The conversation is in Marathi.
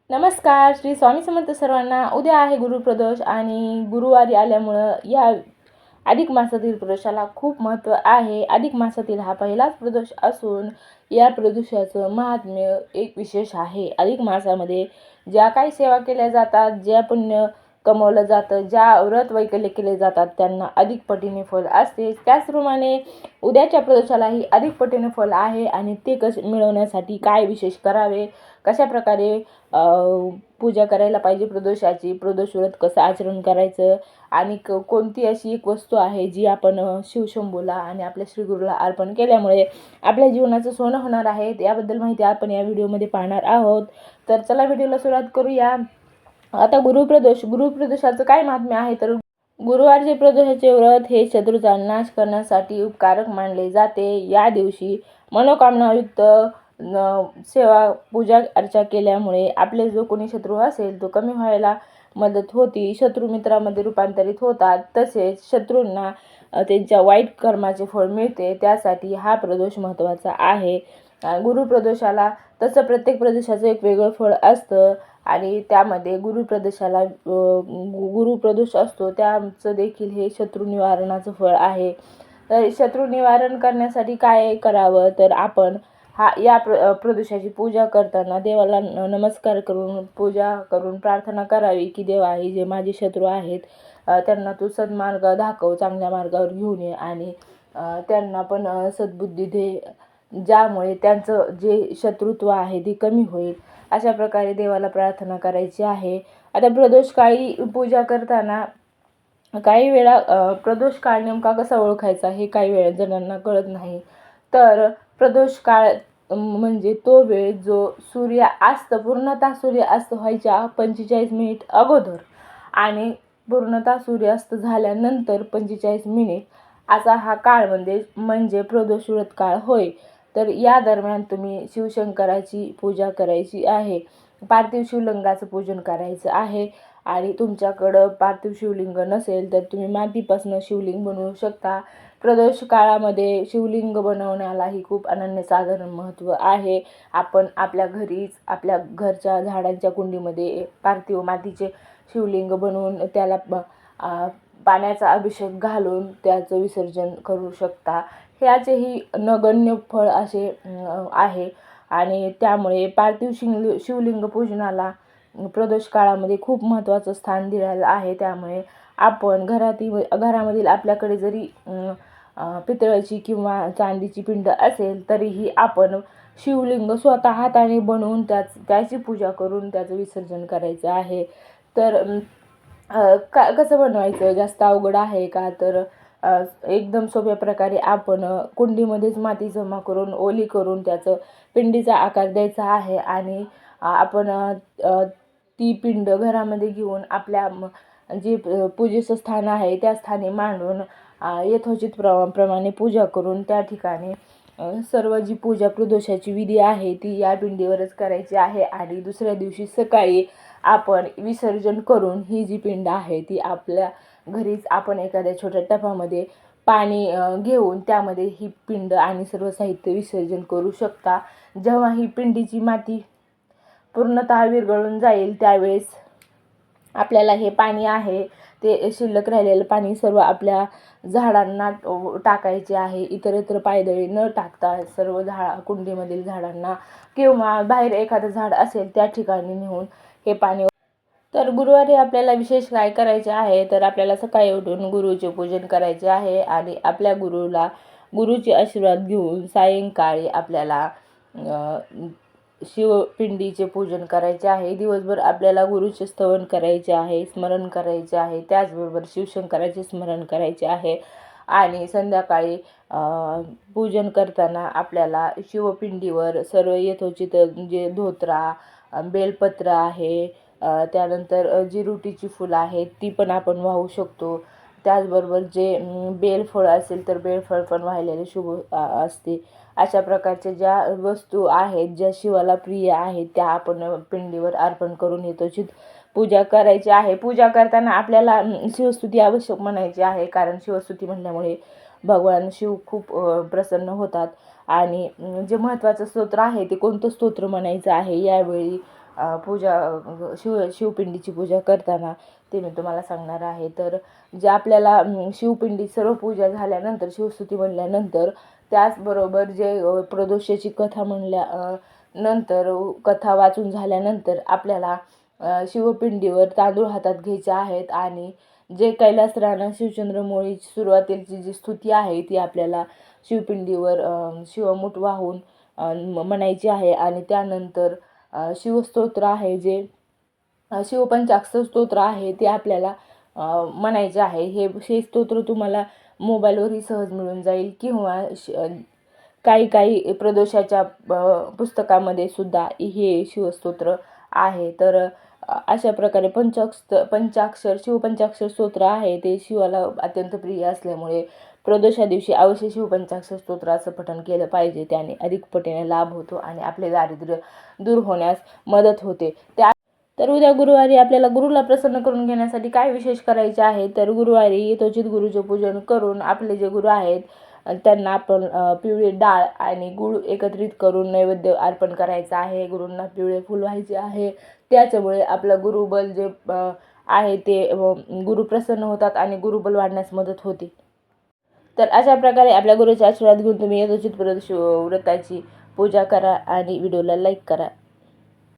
नमस्कार. श्री स्वामी समर्थ सर्वांना. उद्या आहे गुरुप्रदोष आणि गुरुवारी आल्यामुळं या अधिक मासातील प्रदोषाला खूप महत्त्व आहे. अधिक मासातील हा पहिलाच प्रदोष असून या प्रदोषाचं महात्म्य एक विशेष आहे. अधिक मासामध्ये ज्या काही सेवा केल्या जातात, ज्या पुण्य कमवलं जातं, ज्या व्रत वैकल्य केले जातात त्यांना अधिक पटीने फल असते. त्याचप्रमाणे उद्याच्या प्रदोषालाही अधिक पटीने फल आहे आणि ते कसे मिळवण्यासाठी काय विशेष करावे, कशा प्रकारे पूजा करायला पाहिजे प्रदोषाची, प्रदोष व्रत कसं आचरण करायचं आणि कोणती अशी एक वस्तू आहे जी आपण शिवशंभूला आणि आपल्या श्रीगुरूला अर्पण केल्यामुळे आपल्या जीवनाचं सोनं होणार आहे, याबद्दल माहिती आपण या व्हिडिओमध्ये पाहणार आहोत. तर चला व्हिडिओला सुरुवात करूया. आता गुरुप्रदोषाचं काय महात्म्य आहे तर गुरुवारचे प्रदोषाचे व्रत हे शत्रूचा नाश करण्यासाठी उपकारक मानले जाते. या दिवशी मनोकामनायुक्त सेवा पूजा अर्चा केल्यामुळे आपले जो कोणी शत्रू असेल तो कमी व्हायला मदत होती, शत्रू मित्रामध्ये रूपांतरित होतात, तसेच शत्रूंना त्यांच्या वाईट कर्माचे फळ मिळते. त्यासाठी हा प्रदोष महत्त्वाचा आहे. गुरुप्रदोषाला तसं प्रत्येक प्रदोषाचं एक वेगळं फळ असतं आणि त्यामध्ये गुरुप्रदोष असतो त्याचं देखील हे शत्रू निवारणाचं फळ आहे. तर शत्रू निवारण करण्यासाठी काय करावं तर आपण या प्रदोषाची पूजा करताना देवाला नमस्कार करून पूजा करून प्रार्थना करावी की देवा, हे जे माझे शत्रू आहेत त्यांना तू सन्मार्ग दाखव, चांगल्या मार्गावर घेऊन ये आणि त्यांना पण सद्बुद्धी दे, ज्यामुळे त्यांचं जे शत्रुत्व आहे ते कमी होईल. अशा प्रकारे देवाला प्रार्थना करायची आहे. आता प्रदोषकाळी पूजा करताना काही वेळा प्रदोष काळ नेमका कसा ओळखायचा हे काही वेळा जणांना कळत नाही. तर प्रदोष काळ म्हणजे तो वेळ जो पूर्णतः सूर्यास्त व्हायच्या 45 मिनिट अगोदर आणि पूर्णतः सूर्यास्त झाल्यानंतर 45 मिनिट असा हा काळ म्हणजे प्रदोष व्रत काळ होय. तर या दरम्यान तुम्ही शिवशंकराची पूजा करायची आहे, पार्थिव शिवलिंगाचं पूजन करायचं आहे आणि तुमच्याकडं पार्थिव शिवलिंग नसेल तर तुम्ही मातीपासून शिवलिंग बनवू शकता. प्रदोष काळामध्ये शिवलिंग बनवण्यालाही खूप अनन्यसाधारण महत्त्व आहे. आपण आपल्या घरीच आपल्या घरच्या झाडांच्या कुंडीमध्ये पार्थिव मातीचे शिवलिंग बनवून त्याला पाण्याचा अभिषेक घालून त्याचं विसर्जन करू शकता. ह्याचेही नगण्य फळ असे आहे आणि त्यामुळे पार्थिव शिवलिंग पूजनाला प्रदोष काळामध्ये खूप महत्त्वाचं स्थान दिलेलं आहे. त्यामुळे आपण घरामधील आपल्याकडे जरी पितळाची किंवा चांदीची पिंड असेल तरीही आपण शिवलिंग स्वतः हाताने बनवून त्याची पूजा करून त्याचं विसर्जन करायचं आहे. तर कसं बनवायचं, जास्त अवघड आहे का तर एकदम सोप्या प्रकारे आपण कुंडीमध्येच माती जमा करून ओली करून त्याचं पिंडीचा आकार द्यायचा आहे आणि आपण ती पिंड घरामध्ये घेऊन आपल्या जे पूजेचं स्थान आहे त्या स्थानी मांडून यथोचित प्रमाणे पूजा करून त्या ठिकाणी सर्व जी पूजा प्रदोषाची विधी आहे ती या पिंडीवरच करायची आहे आणि दुसऱ्या दिवशी सकाळी आपण विसर्जन करून ही जी पिंड आहे ती आपल्या घरीच आपण एखाद्या छोट्या टपामध्ये पाणी घेऊन त्यामध्ये ही पिंड आणि सर्व साहित्य विसर्जन करू शकता. जेव्हा ही पिंडीची माती पूर्णतः विरघळून जाईल त्यावेळेस आपल्याला हे पाणी आहे ते शिल्लक राहिलेलं पाणी सर्व आपल्या झाडांना टाकायचे आहे. इतरत्र पायदळी न टाकता सर्व कुंडीमधील झाडांना किंवा बाहेर एखादं झाड असेल त्या ठिकाणी नेऊन हे पाणी. तर गुरुवारी आपल्याला विशेष काय करायचे आहे तर आपल्याला सकाळी उठून गुरुचे पूजन करायचे आहे आणि आपल्या गुरुचे आशीर्वाद घेऊन सायंकाळी आपल्याला शिवपिंडीचे पूजन करायचे आहे. दिवसभर आपल्याला गुरुचे स्तवन करायचे आहे, स्मरण करायचे आहे, त्याचबरोबर शिवशंकराचे स्मरण करायचे आहे आणि संध्याकाळी पूजन करताना आपल्याला शिवपिंडीवर सर्व यथोचित जे धोत्रा, बेलपत्र आहे, त्यानंतर जी रुटीची फुलं आहेत ती पण आपण वाहू शकतो. त्याचबरोबर जे बेलफळ असेल तर बेलफळ पण वाहिलेले शुभ असते. अशा प्रकारच्या ज्या वस्तू आहेत ज्या शिवाला प्रिय आहेत त्या आपण पिंडीवर अर्पण करून यथोचित पूजा करायची आहे. पूजा करताना आपल्याला शिवस्तुती आवश्यक म्हणायची आहे, कारण शिवस्तुती म्हणल्यामुळे भगवान शिव खूप प्रसन्न होतात आणि जे महत्त्वाचं स्तोत्र आहे ते कोणतं स्तोत्र म्हणायचं आहे यावेळी शिवपिंडीची पूजा करताना ते मी तुम्हाला सांगणार आहे. तर जे आपल्याला शिवपिंडी सर्व पूजा झाल्यानंतर शिवस्तुती म्हणल्यानंतर त्याचबरोबर जे प्रदोषाची कथा नंतर कथा वाचून झाल्यानंतर आपल्याला शिवपिंडीवर तांदूळ हातात घ्यायचे आहेत आणि जे कैलास राणा शिवचंद्रमौळी सुरुवातीची जी स्तुती आहे ती आपल्याला शिवपिंडीवर शिवमुठ वाहून म्हणायची आहे. आणि त्यानंतर शिवस्तोत्र आहे जे शिवपंचाक्षर स्तोत्र आहे ते आपल्याला म्हणायचे आहे. हे स्तोत्र तुम्हाला मोबाईलवरही सहज मिळून जाईल किंवा काही प्रदोषाच्या पुस्तकामध्ये सुद्धा हे शिवस्तोत्र आहे. तर अशा प्रकारे शिवपंचाक्षर स्तोत्र आहे ते शिवाला अत्यंत प्रिय असल्यामुळे प्रदोषा दिवशी अवश्य शिवपंचाक्षर स्तोत्राचं पठण केलं पाहिजे. त्याने अधिक पटीने लाभ होतो आणि आपले दारिद्र्य दूर होण्यास मदत होते. तर उद्या गुरुवारी आपल्याला गुरुला प्रसन्न करून घेण्यासाठी काय विशेष करायचे आहे, तर गुरुवारी यथोचित गुरुचे पूजन करून आपले जे गुरु आहेत त्यांना आपण पिवळी डाळ आणि गूळ एकत्रित करून नैवेद्य अर्पण करायचा आहे. गुरूंना पिवळे फूल व्हायचे आहे. त्याच्यामुळे आपलं गुरुबल जे आहे ते गुरु प्रसन्न होतात आणि गुरुबल वाढण्यास मदत होते. तर अशा प्रकारे आपल्या गुरुचे आशीर्वाद घेऊन तुम्ही यथोचित व्रताची पूजा करा आणि व्हिडिओला लाईक करा.